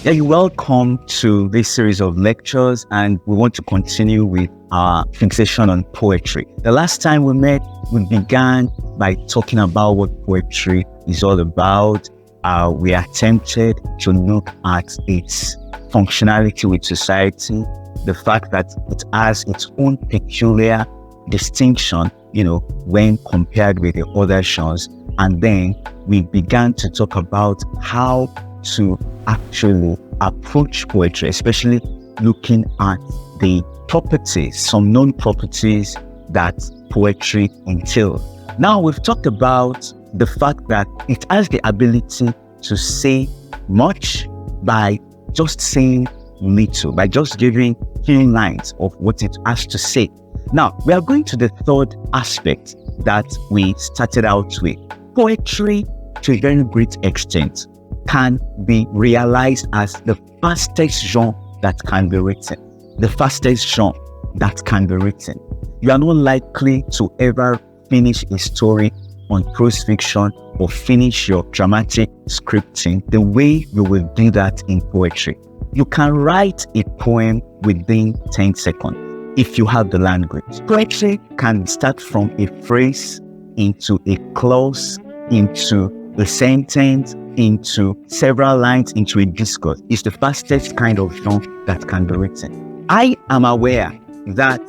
Yeah, you're welcome to this series of lectures, and we want to continue with our fixation on poetry. The last time we met, we began by talking about what poetry is all about. We attempted to look at its functionality with society, the fact that it has its own peculiar distinction, when compared with the other genres. And then we began to talk about how to actually approach poetry, especially looking at the properties, some known properties that poetry entails. Now we've talked about the fact that it has the ability to say much by just saying little, by just giving few lines of what it has to say. Now we are going to the third aspect that we started out with. Poetry, to a very great extent, can be realized as the fastest genre that can be written. The fastest genre that can be written. You are not likely to ever finish a story on prose fiction or finish your dramatic scripting the way you will do that in poetry. You can write a poem within 10 seconds if you have the language. Poetry can start from a phrase into a clause, into a sentence, into several lines, into a discourse. It's the fastest kind of genre that can be written. I am aware that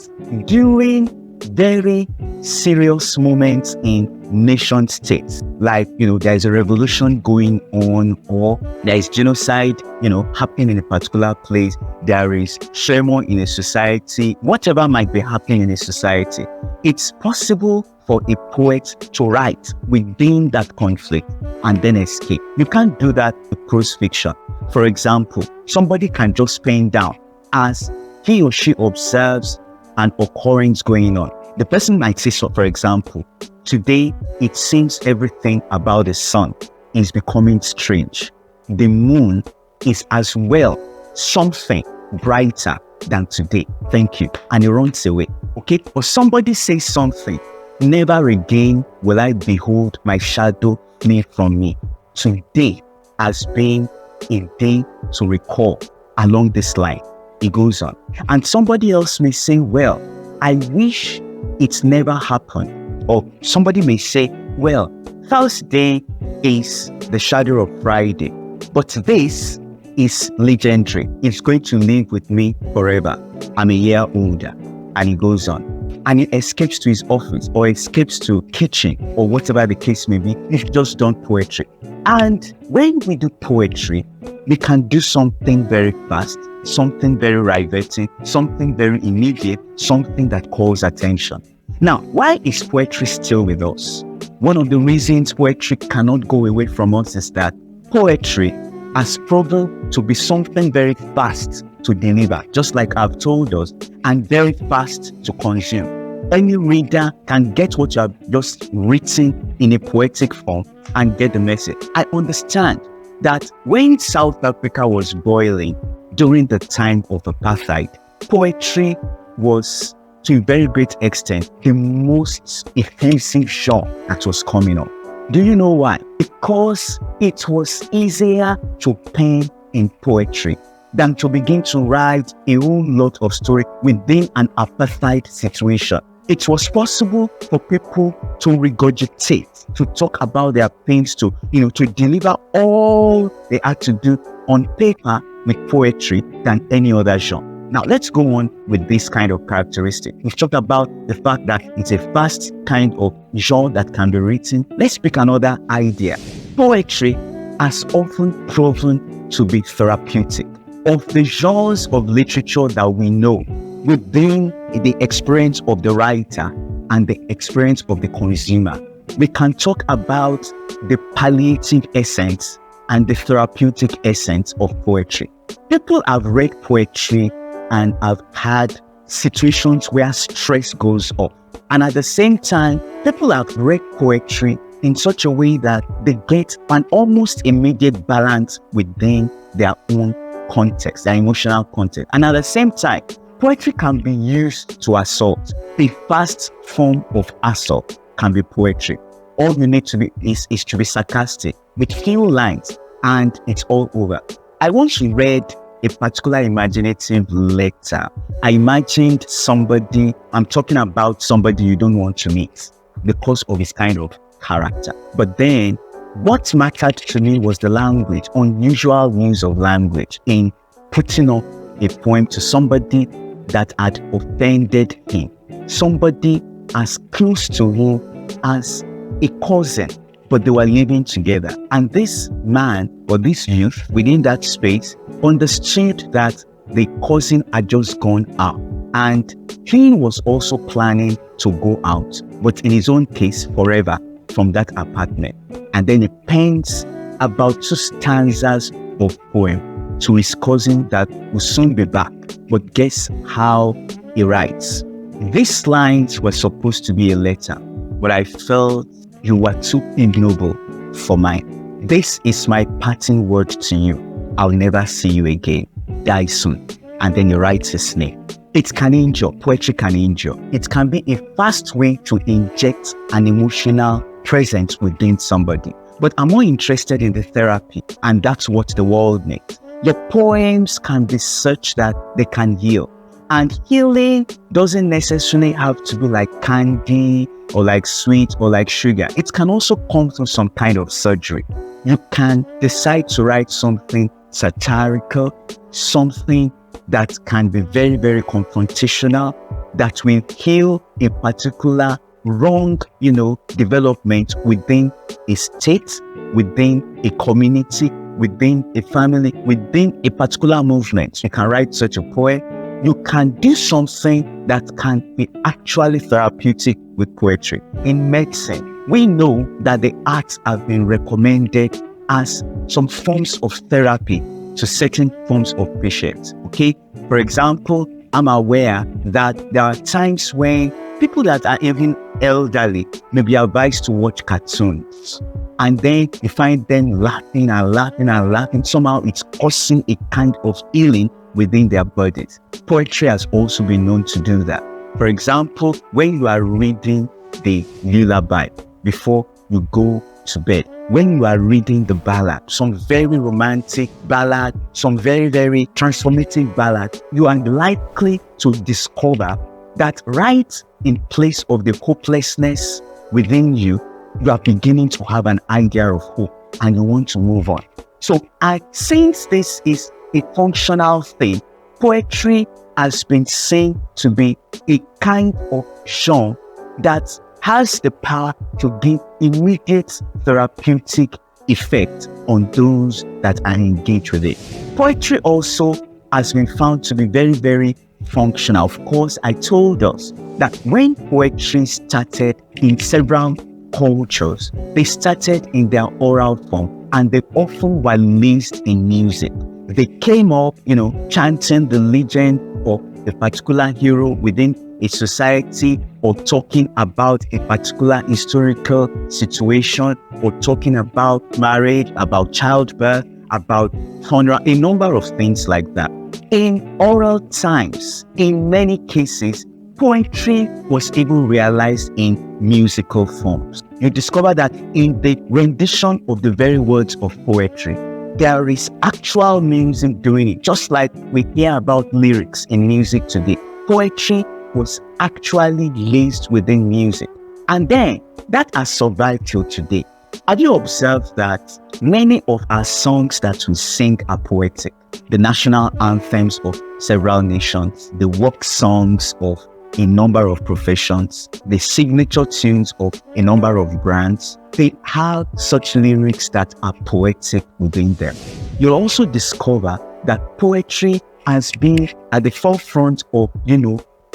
during very serious moments in nation states, like, there is a revolution going on, or there is genocide, happening in a particular place, there is turmoil in a society, whatever might be happening in a society, it's possible for a poet to write within that conflict and then escape. You can't do that with prose fiction. For example, somebody can just pen down as he or she observes an occurrence going on. The person might say, so for example, today it seems everything about the sun is becoming strange. The moon is as well something brighter than today. Thank you. And it runs away. Okay? Or somebody says something, never again will I behold my shadow flee from me. Today has been a day to recall along this line. It goes on. And somebody else may say, well, I wish it never happened. Or somebody may say, well, Thursday is the shadow of Friday, but this is legendary. It's going to live with me forever. I'm a year older. And it goes on. And he escapes to his office or escapes to kitchen or whatever the case may be. You've just done poetry. And when we do poetry, we can do something very fast, something very riveting, something very immediate, something that calls attention. Now, why is poetry still with us? One of the reasons poetry cannot go away from us is that poetry has proven to be something very fast to deliver, just like I've told us, and very fast to consume. Any reader can get what you have just written in a poetic form and get the message. I understand that when South Africa was boiling during the time of apartheid, poetry was, to a very great extent, the most effusive genre that was coming up. Do you know why? Because it was easier to pen in poetry than to begin to write a whole lot of story within an apartheid situation. It was possible for people to regurgitate, to talk about their pains, to deliver all they had to do on paper with poetry than any other genre. Now, let's go on with this kind of characteristic. We've talked about the fact that it's a fast kind of genre that can be written. Let's pick another idea. Poetry has often proven to be therapeutic. Of the genres of literature that we know, within the experience of the writer and the experience of the consumer, we can talk about the palliative essence and the therapeutic essence of poetry. People have read poetry and have had situations where stress goes up. And at the same time, people have read poetry in such a way that they get an almost immediate balance within their own context, their emotional context. And at the same time, poetry can be used to assault. The fast form of assault can be poetry. All you need to be is to be sarcastic with few lines and it's all over. I once read a particular imaginative letter. I imagined somebody, I'm talking about somebody you don't want to meet because of his kind of character. But then what mattered to me was the language, unusual use of language in putting up a poem to somebody that had offended him, somebody as close to him as a cousin, but they were living together. And this man or this youth within that space understood that the cousin had just gone out and he was also planning to go out, but in his own case, forever from that apartment. And then he pens about 2 stanzas of poem to his cousin that will soon be back. But guess how he writes? These lines were supposed to be a letter, but I felt you were too ignoble for mine. This is my parting word to you. I'll never see you again. Die soon. And then he writes his name. It can injure. Poetry can injure. It can be a fast way to inject an emotional presence within somebody. But I'm more interested in the therapy, and that's what the world needs. Your poems can be such that they can heal. And healing doesn't necessarily have to be like candy or like sweet or like sugar. It can also come through some kind of surgery. You can decide to write something satirical, something that can be very, very confrontational, that will heal a particular wrong, development within a state, within a community, within a family, within a particular movement. You can write such a poem. You can do something that can be actually therapeutic with poetry. In medicine, we know that the arts have been recommended as some forms of therapy to certain forms of patients. Okay, for example, I'm aware that there are times when people that are even elderly may be advised to watch cartoons, and then you find them laughing and laughing and laughing. Somehow it's causing a kind of healing within their bodies. Poetry has also been known to do that. For example, when you are reading the lullaby before you go to bed, when you are reading the ballad, some very romantic ballad, some very, very transformative ballad, you are likely to discover that right in place of the hopelessness within you, you are beginning to have an idea of hope and you want to move on. So since this is a functional thing, poetry has been seen to be a kind of genre that has the power to give immediate therapeutic effect on those that are engaged with it. Poetry also has been found to be very, very functional. Of course, I told us that when poetry started in several cultures, they started in their oral form and they often were laced in music. They came up, chanting the legend of a particular hero within a society, or talking about a particular historical situation, or talking about marriage, about childbirth, about funeral, a number of things like that. In oral times, in many cases, poetry was even realized in musical forms. You discover that in the rendition of the very words of poetry, there is actual music doing it, just like we hear about lyrics in music today. Poetry was actually laced within music. And then that has survived till today. Have you observed that many of our songs that we sing are poetic? The national anthems of several nations, the work songs of a number of professions, the signature tunes of a number of brands, they have such lyrics that are poetic within them. You'll also discover that poetry has been at the forefront of,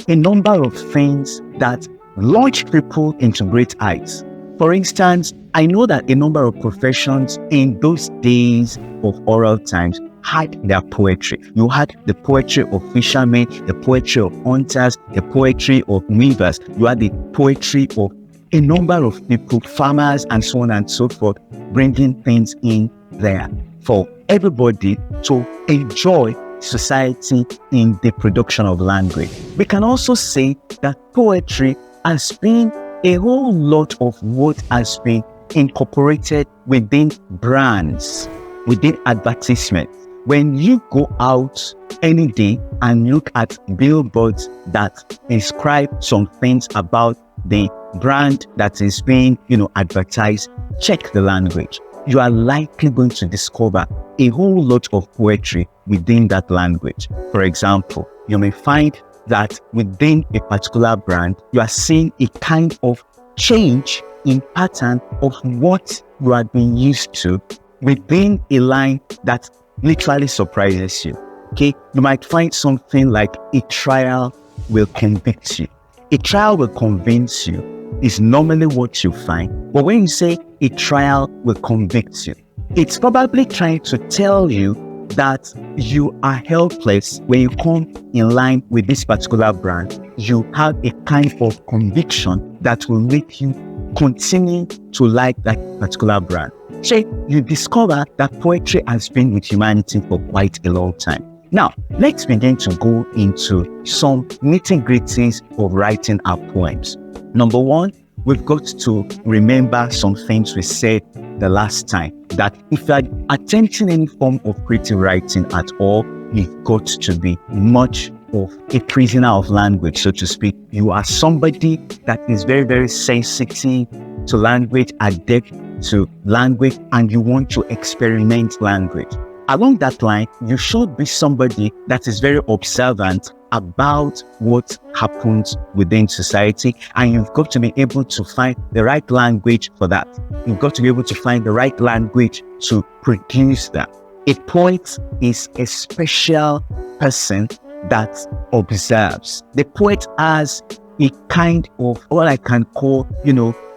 a number of things that launch people into great heights. For instance, I know that a number of professions in those days of oral times had their poetry. You had the poetry of fishermen, the poetry of hunters, the poetry of weavers. You had the poetry of a number of people, farmers, and so on and so forth, bringing things in there for everybody to enjoy society in the production of language. We can also say that poetry has been a whole lot of what has been incorporated within brands, within advertisements, when you go out any day and look at billboards that inscribe some things about the brand that is being, advertised, check the language. You are likely going to discover a whole lot of poetry within that language. For example, you may find that within a particular brand, you are seeing a kind of change in pattern of what you are being used to within a line that literally surprises you. Okay, you might find something like a trial will convict you. A trial will convince you is normally what you find. But when you say a trial will convict you, it's probably trying to tell you that you are helpless when you come in line with this particular brand. You have a kind of conviction that will make you continue to like that particular brand. So you discover that poetry has been with humanity for quite a long time. Now, let's begin to go into some nitty-gritties of writing our poems. Number one, we've got to remember some things we said the last time, that if you are attempting any form of creative writing at all, you've got to be much of a prisoner of language, so to speak. You are somebody that is very, very sensitive to language, adept to language, and you want to experiment language. Along that line, you should be somebody that is very observant about what happens within society, and you've got to be able to find the right language for that. You've got to be able to find the right language to produce that. A poet is a special person that observes. The poet has a kind of what I can call,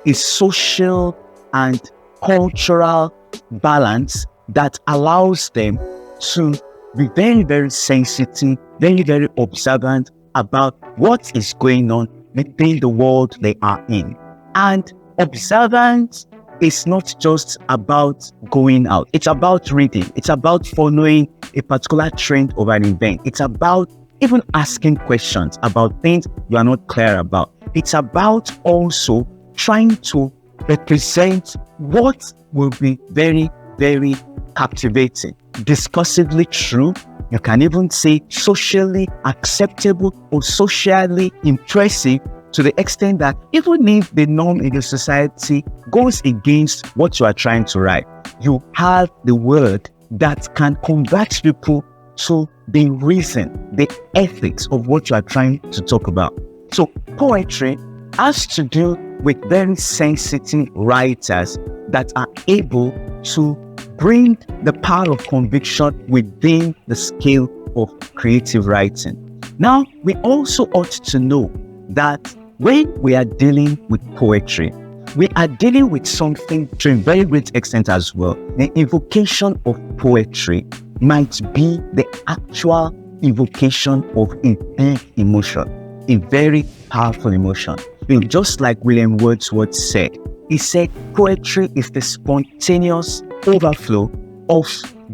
a social and cultural balance that allows them to be very, very sensitive, very, very observant about what is going on within the world they are in. And observance is not just about going out. It's about reading. It's about following a particular trend of an event. It's about even asking questions about things you are not clear about. It's about also trying to represent what will be very, very captivating, discursively true. You can even say socially acceptable or socially impressive, to the extent that even if the norm in the society goes against what you are trying to write, you have the word that can convert people to the reason, the ethics of what you are trying to talk about. So poetry has to do with very sensitive writers that are able to bring the power of conviction within the scale of creative writing. Now, we also ought to know that when we are dealing with poetry, we are dealing with something to a very great extent as well. The evocation of poetry might be the actual evocation of a big emotion, a very powerful emotion. Just like William Wordsworth said, he said, poetry is the spontaneous overflow of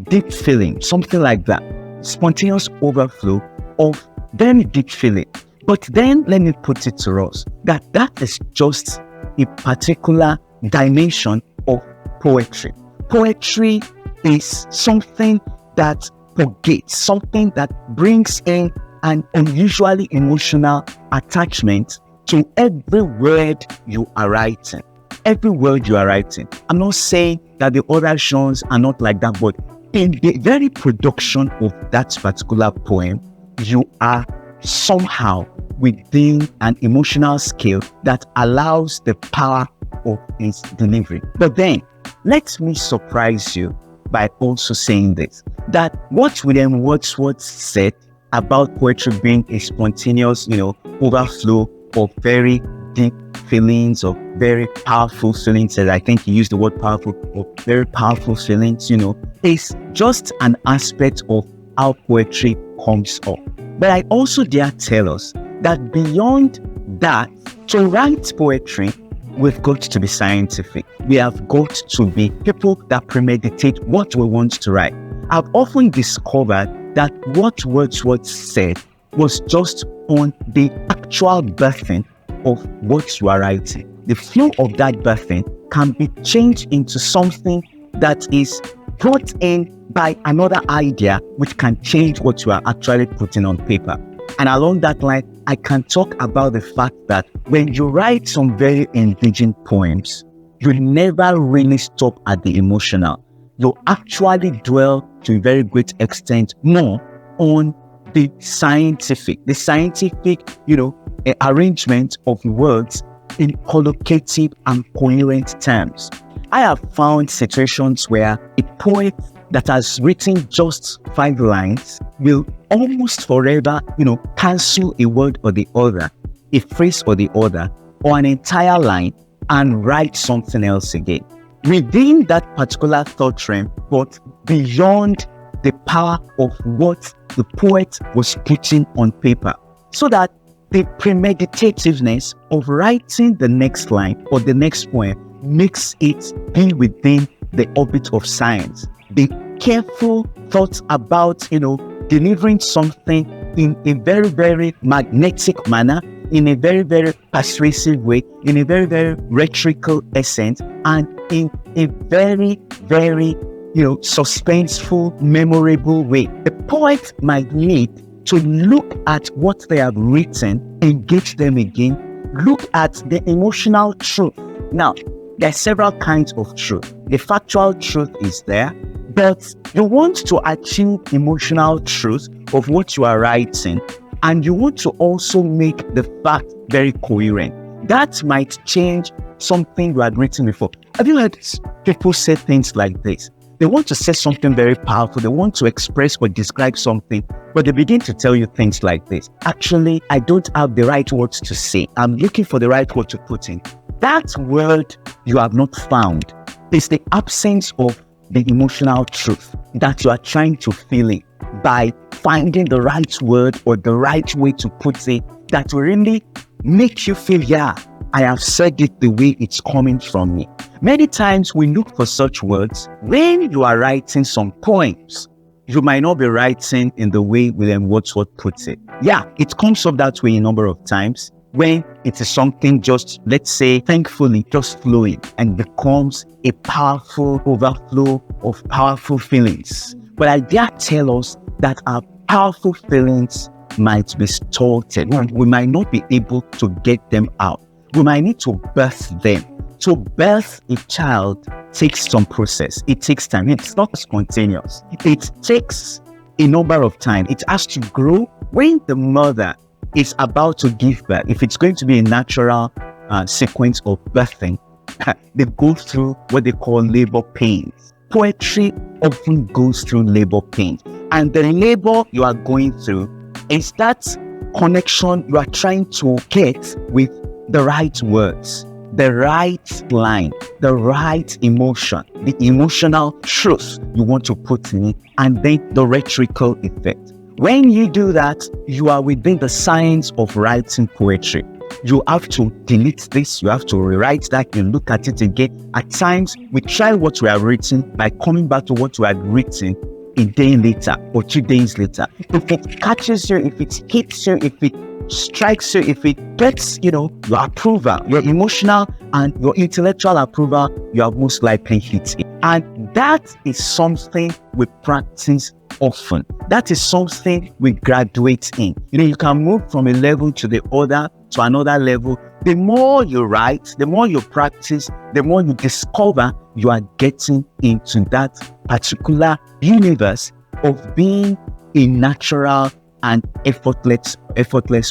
deep feeling, something like that. Spontaneous overflow of very deep feeling. But then let me put it to us that is just a particular dimension of poetry. Poetry is something that forgets, something that brings in an unusually emotional attachment to every word you are writing. Every word you are writing. I'm not saying that the other genres are not like that, but in the very production of that particular poem, you are somehow within an emotional scale that allows the power of its delivery. But then, let me surprise you by also saying this, that what William Wordsworth said about poetry being a spontaneous, overflow of very deep feelings, of very powerful feelings, and I think he used the word powerful, of very powerful feelings, is just an aspect of how poetry comes up. But I also dare tell us that beyond that, to write poetry, we've got to be scientific. We have got to be people that premeditate what we want to write. I've often discovered that what Wordsworth said was just on the actual birthing of what you are writing. The flow of that birthing can be changed into something that is brought in by another idea which can change what you are actually putting on paper. And along that line, I can talk about the fact that when you write some very engaging poems, you never really stop at the emotional. You actually dwell to a very great extent more on the scientific, arrangement of words in collocative and coherent terms. I have found situations where a poet that has written just 5 lines will almost forever, cancel a word or the other, a phrase or the other, or an entire line and write something else again. Within that particular thought realm, but beyond the power of what the poet was putting on paper. So that the premeditativeness of writing the next line or the next poem makes it be within the orbit of science. The careful thoughts about, delivering something in a very, very magnetic manner, in a very, very persuasive way, in a very, very rhetorical essence, and in a very, very, suspenseful, memorable way. The poet might need to look at what they have written, engage them again, look at the emotional truth. Now, there are several kinds of truth. The factual truth is there, but you want to achieve emotional truth of what you are writing, and you want to also make the fact very coherent. That might change something you had written before. Have you heard people say things like this? They want to say something very powerful. They want to express or describe something, but they begin to tell you things like this. Actually, I don't have the right words to say. I'm looking for the right word to put in. That word you have not found is the absence of the emotional truth that you are trying to fill in by finding the right word or the right way to put it that will really make you feel, yeah, I have said it the way it's coming from me. Many times we look for such words when you are writing some poems. You might not be writing in the way William Wordsworth puts it. Yeah, it comes up that way a number of times when it is something just, let's say, thankfully, just flowing and becomes a powerful overflow of powerful feelings. But I dare tell us that our powerful feelings might be stunted. We might not be able to get them out. We might need to birth them. To birth a child takes some process. It takes time. It's not spontaneous. It takes a number of time. It has to grow. When the mother is about to give birth, if it's going to be a natural sequence of birthing, they go through what they call labor pains. Poetry often goes through labor pains. And the labor you are going through is that connection you are trying to get with the right words, the right line, the right emotion, the emotional truth you want to put in it, and then the rhetorical effect. When you do that, you are within the science of writing poetry. You have to delete this, you have to rewrite that, you look at it again. At times, we try what we have written by coming back to what we had written a day later or 2 days later. If it catches you, if it hits you, if it strikes you, if it gets, your approval, your emotional and your intellectual approval, you have most likely hit it. And that is something we practice often. That is something we graduate in. You can move from a level to the other, to another level. The more you write, the more you practice, the more you discover you are getting into that particular universe of being a natural and effortless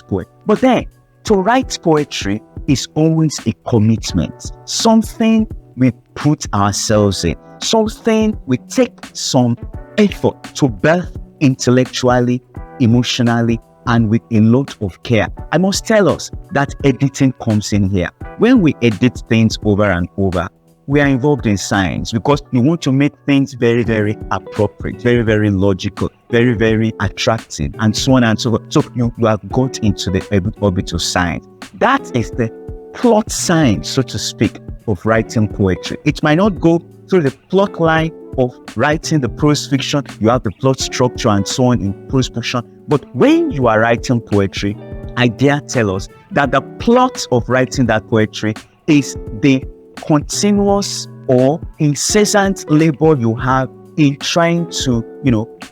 poet. But then, to write poetry is always a commitment. Something we put ourselves in. Something we take some effort to birth intellectually, emotionally, and with a lot of care. I must tell us that editing comes in here. When we edit things over and over, we are involved in science because we want to make things very, very appropriate, very, very logical, very, very attractive, and so on and so forth. So you have got into the orbit of science. That is the plot science, so to speak, of writing poetry. It might not go through the plot line of writing the prose fiction. You have the plot structure and so on in prose fiction. But when you are writing poetry, I dare tell us that the plot of writing that poetry is the continuous or incessant labor you have in trying to,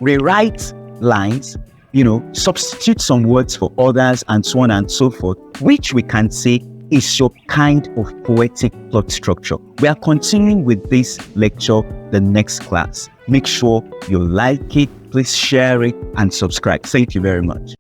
rewrite lines, substitute some words for others, and so on and so forth, which we can say is your kind of poetic plot structure. We are continuing with this lecture the next class. Make sure you like it, please share it, and subscribe. Thank you very much.